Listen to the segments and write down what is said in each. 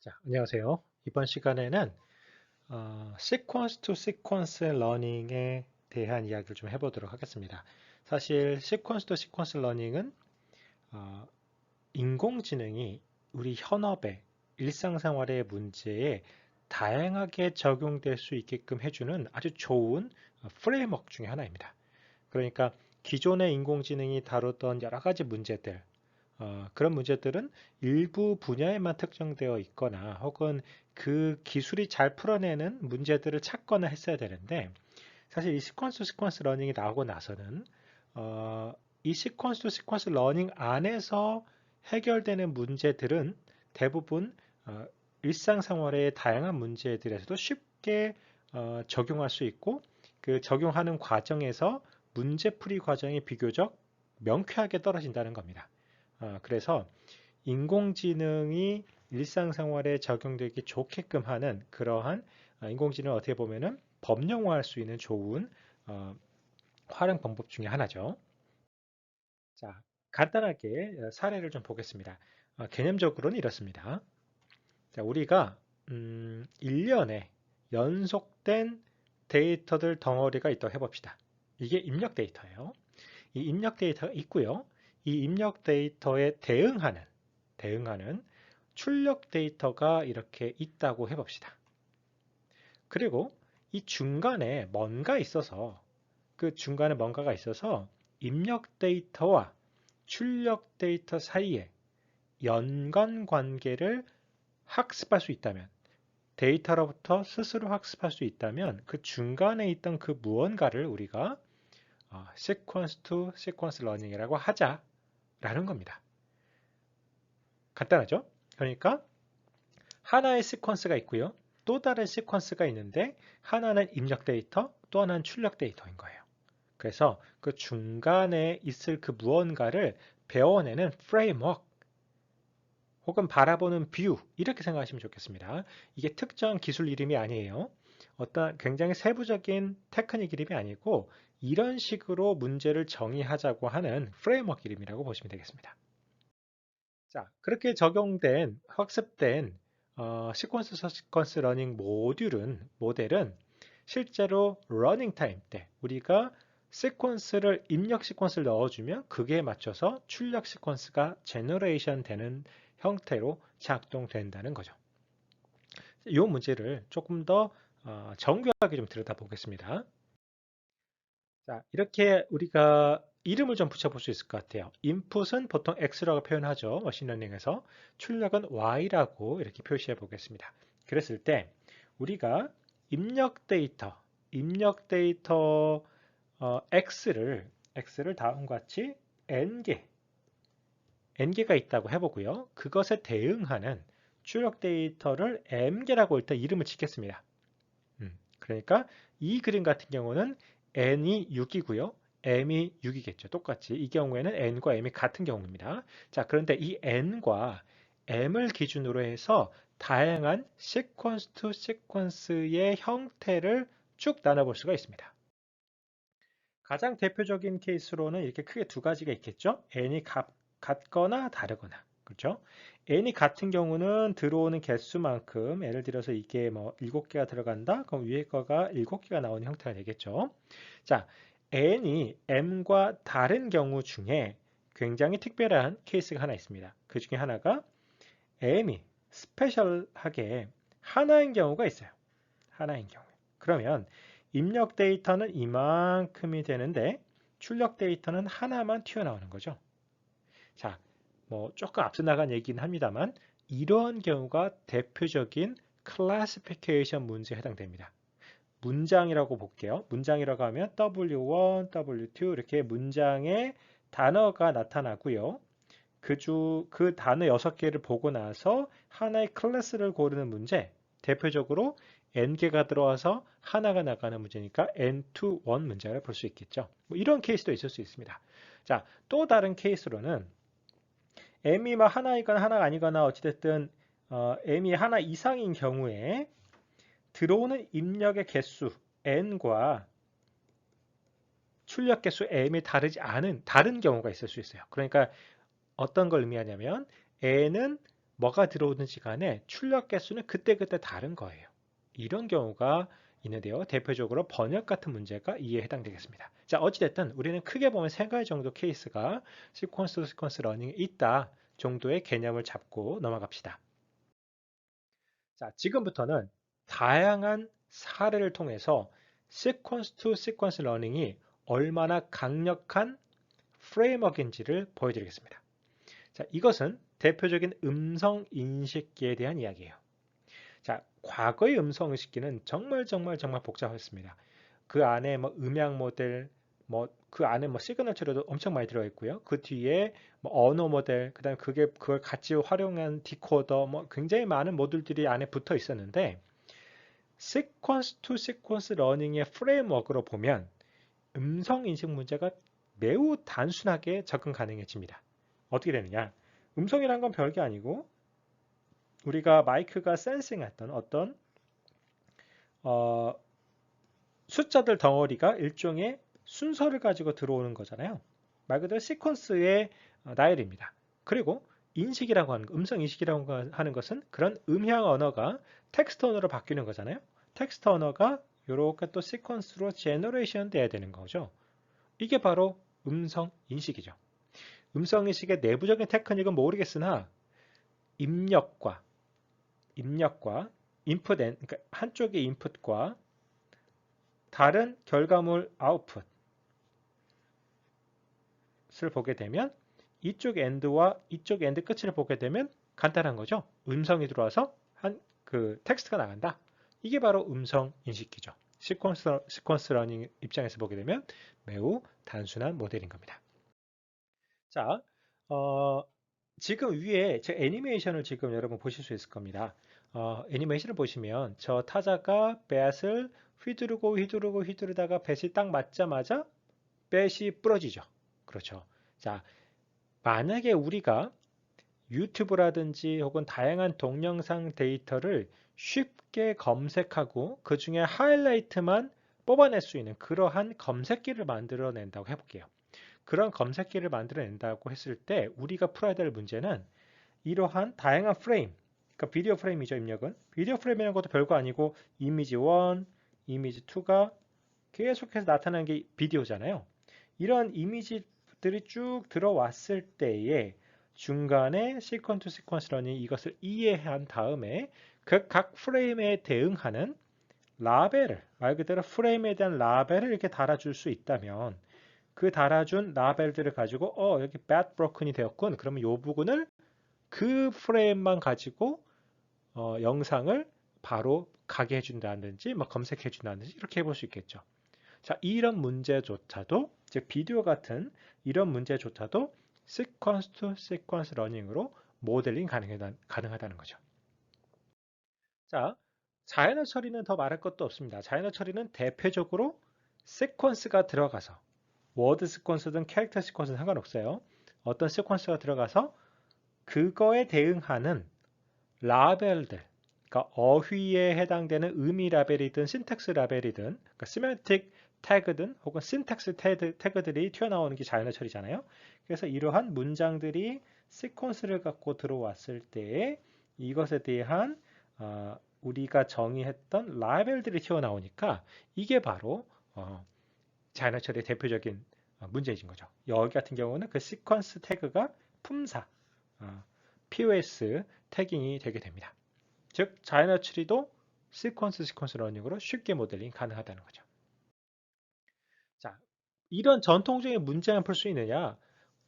자, 안녕하세요. 이번 시간에는 시퀀스 투 시퀀스 러닝에 대한 이야기를 좀 해보도록 하겠습니다. 사실 시퀀스 투 시퀀스 러닝은 어, 인공지능이 우리 현업의 일상생활의 문제에 다양하게 적용될 수 있게끔 해주는 아주 좋은 프레임워크 중에 하나입니다. 그러니까 기존의 인공지능이 다루던 여러 가지 문제들, 그런 문제들은 일부 분야에만 특정되어 있거나 혹은 그 기술이 잘 풀어내는 문제들을 찾거나 했어야 되는데 사실 이 시퀀스 러닝이 나오고 나서는 어, 이 시퀀스 러닝 안에서 해결되는 문제들은 대부분 일상생활의 다양한 문제들에서도 쉽게 적용할 수 있고 그 적용하는 과정에서 문제풀이 과정이 비교적 명쾌하게 떨어진다는 겁니다. 그래서 인공지능이 일상생활에 적용되기 좋게끔 하는 그러한 인공지능을 어떻게 보면은 법령화할 수 있는 좋은 활용 방법 중에 하나죠. 자, 간단하게 사례를 좀 보겠습니다. 개념적으로는 이렇습니다. 자, 우리가 1년에 연속된 데이터들 덩어리가 있다고 해봅시다. 이게 입력 데이터예요. 이 입력 데이터가 있고요. 이 입력 데이터에 대응하는 출력 데이터가 이렇게 있다고 해봅시다. 그리고 이 중간에 뭔가가 있어서 입력 데이터와 출력 데이터 사이에 연관 관계를 학습할 수 있다면, 데이터로부터 스스로 학습할 수 있다면 그 중간에 있던 그 무언가를 우리가 sequence to sequence learning이라고 하자라는 겁니다. 간단하죠? 그러니까 하나의 시퀀스가 있고요. 또 다른 시퀀스가 있는데 하나는 입력 데이터, 또 하나는 출력 데이터인 거예요. 그래서 그 중간에 있을 그 무언가를 배워내는 프레임워크 혹은 바라보는 뷰 이렇게 생각하시면 좋겠습니다. 이게 특정 기술 이름이 아니에요. 어떤 굉장히 세부적인 테크닉 이름이 아니고 이런 식으로 문제를 정의하자고 하는 프레임워크 이름이라고 보시면 되겠습니다. 자, 그렇게 학습된 시퀀스 러닝 모델은 실제로 러닝 타임 때 우리가 입력 시퀀스를 넣어주면 그게 맞춰서 출력 시퀀스가 제너레이션 되는 형태로 작동된다는 거죠. 이 문제를 조금 더 정교하게 좀 들여다보겠습니다. 자, 이렇게 우리가 이름을 좀 붙여볼 수 있을 것 같아요. input은 보통 x라고 표현하죠. 머신러닝에서. 출력은 y라고 이렇게 표시해 보겠습니다. 그랬을 때 우리가 입력 데이터 x를 다음과 같이 n개가 있다고 해보고요. 그것에 대응하는 출력 데이터를 m개라고 일단 이름을 짓겠습니다. 그러니까 이 그림 같은 경우는 n이 6이고요. m이 6이겠죠. 똑같이. 이 경우에는 n과 m이 같은 경우입니다. 자, 그런데 이 n과 m을 기준으로 해서 다양한 시퀀스 투 시퀀스의 형태를 쭉 나눠볼 수가 있습니다. 가장 대표적인 케이스로는 이렇게 크게 두 가지가 있겠죠. n이 같거나 다르거나. 그렇죠? n이 같은 경우는 들어오는 개수만큼 예를 들어서 이게 뭐 7개가 들어간다? 그럼 위에 거가 7개가 나오는 형태가 되겠죠. 자, n이 m과 다른 경우 중에 굉장히 특별한 케이스가 하나 있습니다. 그 중에 하나가 m이 스페셜하게 하나인 경우가 있어요. 하나인 경우. 그러면 입력 데이터는 이만큼이 되는데 출력 데이터는 하나만 튀어나오는 거죠. 자, 뭐 조금 앞서 나간 얘기는 합니다만 이러한 경우가 대표적인 클래시피케이션 문제에 해당됩니다. 문장이라고 볼게요. 문장이라고 하면 W1, W2 이렇게 문장에 단어가 나타나고요. 그 단어 6개를 보고 나서 하나의 클래스를 고르는 문제, 대표적으로 n개가 들어와서 하나가 나가는 문제니까 n to 1 문제를 볼 수 있겠죠. 뭐 이런 케이스도 있을 수 있습니다. 자, 또 다른 케이스로는 m이 막 하나이거나 하나가 아니거나 어찌됐든 m이 하나 이상인 경우에 들어오는 입력의 개수 n과 출력 개수 m이 다른 경우가 있을 수 있어요. 그러니까 어떤 걸 의미하냐면 n은 뭐가 들어오든지 간에 출력 개수는 그때그때 다른 거예요. 이런 경우가 있는데요. 대표적으로 번역 같은 문제가 이에 해당되겠습니다. 자, 어찌됐든 우리는 크게 보면 세 가지 정도 케이스가 시퀀스 투 시퀀스 러닝에 있다 정도의 개념을 잡고 넘어갑시다. 자, 지금부터는 다양한 사례를 통해서 시퀀스 투 시퀀스 러닝이 얼마나 강력한 프레임워크인지를 보여드리겠습니다. 자, 이것은 대표적인 음성 인식기에 대한 이야기예요. 자, 과거의 음성 인식기는 정말 복잡했습니다. 그 안에 뭐 음향 모델, 뭐 그 안에 뭐 시그널 처리도 엄청 많이 들어 있고요. 그 뒤에 뭐 언어 모델, 그다음에 그걸 같이 활용한 디코더, 뭐 굉장히 많은 모듈들이 안에 붙어 있었는데 시퀀스 투 시퀀스 러닝의 프레임워크로 보면 음성 인식 문제가 매우 단순하게 접근 가능해집니다. 어떻게 되느냐? 음성이란 건 별게 아니고 우리가 마이크가 센싱했던 어떤 숫자들 덩어리가 일종의 순서를 가지고 들어오는 거잖아요. 말 그대로 시퀀스의 나열입니다. 그리고 인식이라고 하는 음성 인식이라고 하는 것은 그런 음향 언어가 텍스트 언어로 바뀌는 거잖아요. 텍스트 언어가 이렇게 또 시퀀스로 제너레이션 돼야 되는 거죠. 이게 바로 음성 인식이죠. 음성 인식의 내부적인 테크닉은 모르겠으나 입력과 인풋, 그러니까 한쪽의 인풋과 다른 결과물 아웃풋을 보게 되면 이쪽 엔드와 이쪽 엔드 끝을 보게 되면 간단한 거죠. 음성이 들어와서 그 텍스트가 나간다. 이게 바로 음성 인식기죠. 시퀀스 러닝 입장에서 보게 되면 매우 단순한 모델인 겁니다. 자, 지금 위에 제 애니메이션을 지금 여러분 보실 수 있을 겁니다. 애니메이션을 보시면 저 타자가 뱃을 휘두르다가 뱃이 딱 맞자마자 뱃이 부러지죠. 그렇죠. 자, 만약에 우리가 유튜브라든지 혹은 다양한 동영상 데이터를 쉽게 검색하고 그 중에 하이라이트만 뽑아낼 수 있는 그러한 검색기를 만들어낸다고 해볼게요. 그런 검색기를 만들어낸다고 했을 때 우리가 풀어야 될 문제는 이러한 다양한 프레임, 그러니까 비디오 프레임이죠, 입력은. 비디오 프레임이라는 것도 별거 아니고 이미지 1, 이미지 2가 계속해서 나타나는 게 비디오잖아요. 이런 이미지들이 쭉 들어왔을 때에 중간에 시퀀스 투 시퀀스 러닝이 이것을 이해한 다음에 그 각 프레임에 대응하는 라벨을, 말 그대로 프레임에 대한 라벨을 이렇게 달아줄 수 있다면 그 달아준 라벨들을 가지고 여기 bad broken이 되었군. 그러면 이 부분을 그 프레임만 가지고 영상을 바로 가게 해준다든지 뭐 검색해 준다든지 이렇게 해볼 수 있겠죠. 자, 이런 문제조차도 즉 비디오 같은 이런 문제조차도 시퀀스 투 시퀀스 러닝으로 모델링 가능하다는 거죠. 자, 자연어 처리는 더 말할 것도 없습니다. 자연어 처리는 대표적으로 시퀀스가 들어가서 워드 시퀀스든 캐릭터 시퀀스는 상관없어요. 어떤 시퀀스가 들어가서 그거에 대응하는 라벨들, 그러니까 어휘에 해당되는 의미 라벨이든 신텍스 라벨이든, 그러니까 시멘틱 태그든 혹은 신텍스 태그들이 튀어나오는 게 자연어 처리잖아요. 그래서 이러한 문장들이 시퀀스를 갖고 들어왔을 때 이것에 대한 우리가 정의했던 라벨들이 튀어나오니까 이게 바로 자연어 처리의 대표적인 문제인 거죠. 여기 같은 경우는 그 시퀀스 태그가 품사, POS 태깅이 되게 됩니다. 즉 자연어 처리도 시퀀스 러닝으로 쉽게 모델링 가능하다는 거죠. 자, 이런 전통적인 문제만 풀 수 있느냐?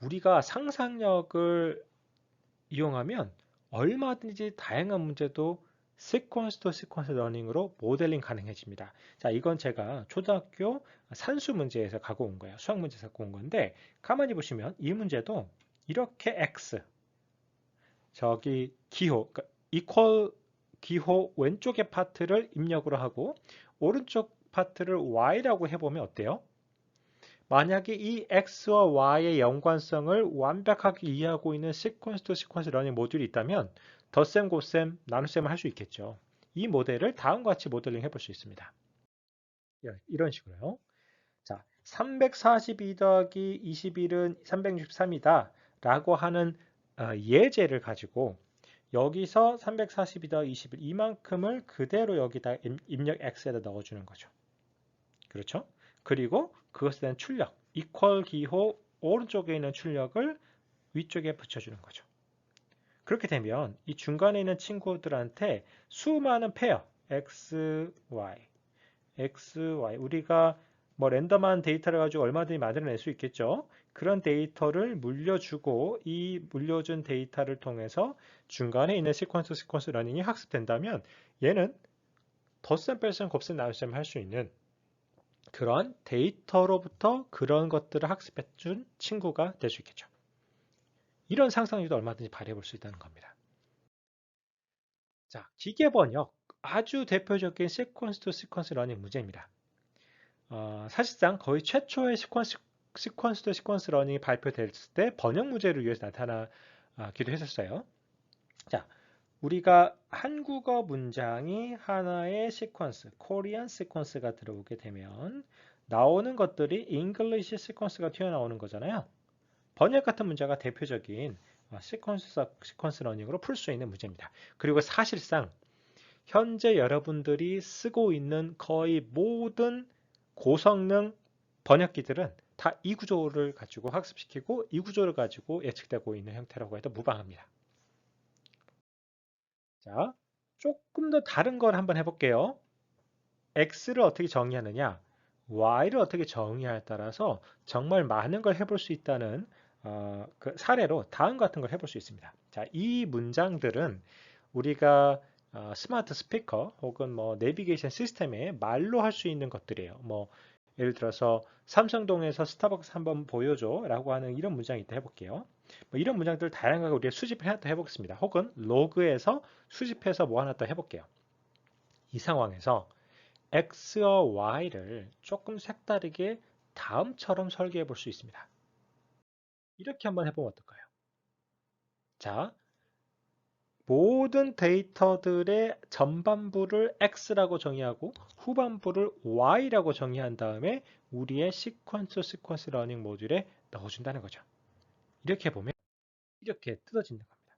우리가 상상력을 이용하면 얼마든지 다양한 문제도 시퀀스 투 시퀀스 러닝으로 모델링 가능해집니다. 자, 이건 제가 초등학교 산수 문제에서 갖고 온 거예요. 수학 문제에서 갖고 온 건데 가만히 보시면 이 문제도 이렇게 X 저기 기호, 그러니까 equal 기호 왼쪽의 파트를 입력으로 하고 오른쪽 파트를 Y라고 해보면 어때요? 만약에 이 X와 Y의 연관성을 완벽하게 이해하고 있는 시퀀스 투 시퀀스 러닝 모듈이 있다면 덧셈, 곱셈, 나눗셈을 할 수 있겠죠. 이 모델을 다음과 같이 모델링 해볼 수 있습니다. 이런 식으로요. 자, 342 더하기 21은 363이다 라고 하는 예제를 가지고 여기서 342더 21 이만큼을 그대로 여기다 입력 x에다 넣어주는 거죠. 그렇죠? 그리고 그것에 대한 출력, equal 기호 오른쪽에 있는 출력을 위쪽에 붙여주는 거죠. 그렇게 되면 이 중간에 있는 친구들한테 수많은 페어 x, y 우리가 뭐 랜덤한 데이터를 가지고 얼마든지 만들어낼 수 있겠죠. 그런 데이터를 물려주고 이 물려준 데이터를 통해서 중간에 있는 시퀀스 러닝이 학습된다면 얘는 덧셈, 뺄셈, 곱셈, 나눗셈 할 수 있는 그런 데이터로부터 그런 것들을 학습해준 친구가 될 수 있겠죠. 이런 상상력도 얼마든지 발휘해 볼 수 있다는 겁니다. 자, 기계 번역. 아주 대표적인 시퀀스 투 시퀀스 러닝 문제입니다. 사실상 거의 최초의 시퀀스 투 시퀀스 러닝이 발표됐을 때 번역 문제를 위해서 나타나기도 했었어요. 자, 우리가 한국어 문장이 하나의 시퀀스, 코리안 시퀀스가 들어오게 되면 나오는 것들이 잉글리시 시퀀스가 튀어나오는 거잖아요. 번역 같은 문제가 대표적인 시퀀스 러닝으로 풀 수 있는 문제입니다. 그리고 사실상 현재 여러분들이 쓰고 있는 거의 모든 고성능 번역기들은 다 이 구조를 가지고 학습시키고 이 구조를 가지고 예측되고 있는 형태라고 해도 무방합니다. 자, 조금 더 다른 걸 한번 해볼게요. X를 어떻게 정의하느냐, Y를 어떻게 정의하에 따라서 정말 많은 걸 해볼 수 있다는 그 사례로 다음 같은 걸 해볼 수 있습니다. 자, 이 문장들은 우리가 스마트 스피커 혹은 뭐 내비게이션 시스템에 말로 할 수 있는 것들이에요. 뭐 예를 들어서 삼성동에서 스타벅스 한번 보여줘 라고 하는 이런 문장이 있다 해볼게요. 뭐 이런 문장들을 다양하게 우리가 수집을 또 해보겠습니다. 혹은 로그에서 수집해서 뭐 하나 또 해볼게요. 이 상황에서 X와 Y를 조금 색다르게 다음처럼 설계해 볼 수 있습니다. 이렇게 한번 해보면 어떨까요? 자, 모든 데이터들의 전반부를 X라고 정의하고 후반부를 Y라고 정의한 다음에 우리의 시퀀스 러닝 모듈에 넣어준다는 거죠. 이렇게 보면 이렇게 뜯어지는 겁니다.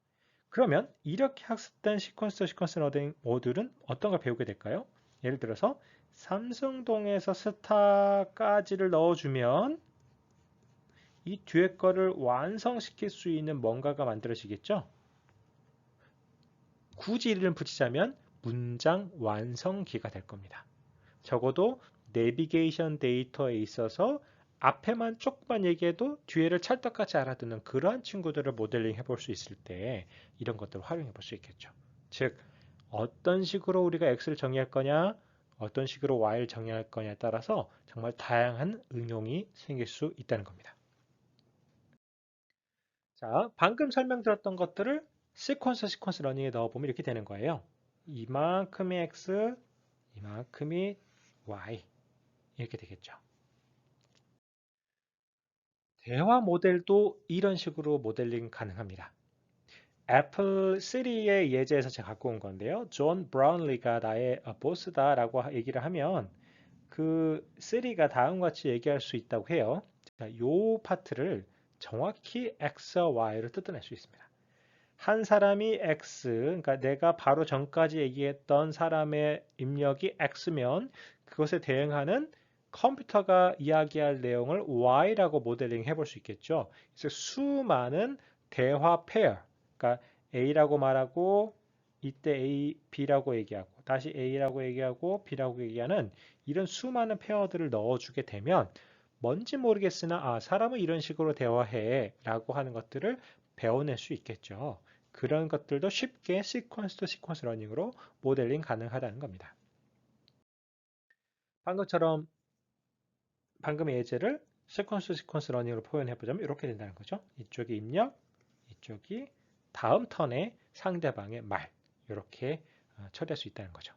그러면 이렇게 학습된 시퀀스 러닝 모듈은 어떤 걸 배우게 될까요? 예를 들어서 삼성동에서 스타까지를 넣어주면 이 뒤에 거를 완성시킬 수 있는 뭔가가 만들어지겠죠? 굳이 이름을 붙이자면 문장 완성기가 될 겁니다. 적어도 내비게이션 데이터에 있어서 앞에만 조금만 얘기해도 뒤에를 찰떡같이 알아듣는 그러한 친구들을 모델링 해볼 수 있을 때 이런 것들을 활용해 볼 수 있겠죠. 즉 어떤 식으로 우리가 X를 정의할 거냐 어떤 식으로 Y를 정의할 거냐에 따라서 정말 다양한 응용이 생길 수 있다는 겁니다. 자, 방금 설명드렸던 것들을 시퀀스 러닝에 넣어보면 이렇게 되는 거예요. 이만큼이 X, 이만큼이 Y 이렇게 되겠죠. 대화 모델도 이런 식으로 모델링 가능합니다. 애플 시리의 예제에서 제가 갖고 온 건데요. 존 브라운리가 나의 보스다라고 얘기를 하면 그 시리가 다음과 같이 얘기할 수 있다고 해요. 자, 요 파트를 정확히 X와 Y로 뜯어낼 수 있습니다. 한 사람이 X, 그러니까 내가 바로 전까지 얘기했던 사람의 입력이 X면 그것에 대응하는 컴퓨터가 이야기할 내용을 Y라고 모델링 해볼 수 있겠죠. 그래서 수많은 대화 페어, 그러니까 A라고 말하고 이때 A, B라고 얘기하고 다시 A라고 얘기하고 B라고 얘기하는 이런 수많은 페어들을 넣어주게 되면 뭔지 모르겠으나 사람은 이런 식으로 대화해 라고 하는 것들을 배워낼 수 있겠죠. 그런 것들도 쉽게 시퀀스 투 시퀀스 러닝으로 모델링 가능하다는 겁니다. 방금처럼 방금의 예제를 시퀀스 투 시퀀스 러닝으로 표현해 보자면 이렇게 된다는 거죠. 이쪽이 입력, 이쪽이 다음 턴에 상대방의 말 이렇게 처리할 수 있다는 거죠.